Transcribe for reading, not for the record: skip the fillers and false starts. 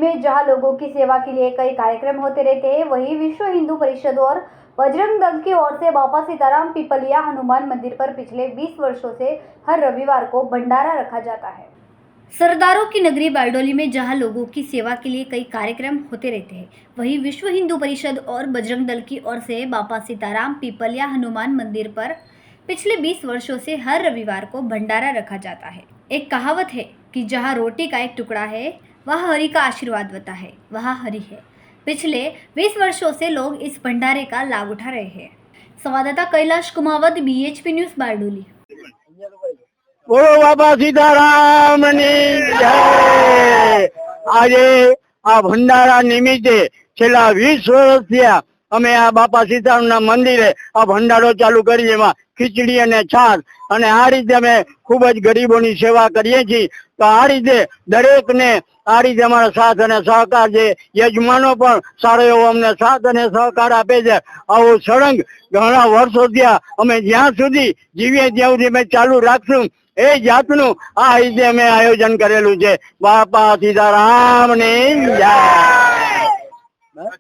में जहां लोगों की सेवा के लिए कई कार्यक्रम होते रहते हैं, वहीं विश्व हिंदू परिषद और बजरंग दल की ओर से बाबा सीताराम पिपलिया हनुमान मंदिर पर पिछले 20 वर्षों से हर रविवार को भंडारा रखा जाता है। सरदारों की नगरी बारडोली में जहां लोगों की सेवा के लिए कई कार्यक्रम होते रहते हैं, वहीं विश्व हिंदू परिषद और बजरंग दल की ओर से बाबा सीताराम पिपलिया हनुमान मंदिर पर पिछले 20 वर्षों से हर रविवार को भंडारा रखा जाता है। एक कहावत है कि जहां रोटी का एक टुकड़ा है, वह हरि का आशीर्वाद होता है, वह हरि है। पिछले 20 वर्षों से लोग इस भंडारे का लाभ उठा रहे हैं। संवाददाता कैलाश कुमावत, BHP न्यूज़, बारडोली। बोलो बाबा सीताराम ની જય। આજે આ ભંડારા નિમિત્તે છેલ્લા 20 વર્ષ થયા અમે આ બાપા સીતારામના મંદિરે આ ભંડારો ચાલુ કરી, એમાં ખીચડી અને છાશ અને આ રીતે અમે ખૂબ જ ગરીબોની સેવા કરીએ છીએ। તો આ રીતે દરેકને આ રીતે અમારો સાથ અને સહકાર છે। યજમાનો પણ સારો એવો અમને સાથ અને સહકાર આપે છે। આવો સળંગ ઘણા વર્ષો થયા અમે જ્યાં સુધી જીવીએ ત્યાં સુધી અમે ચાલુ રાખશું એ જાતનું આ રીતે અમે આયોજન કરેલું છે। બાપા સીતારામની જય।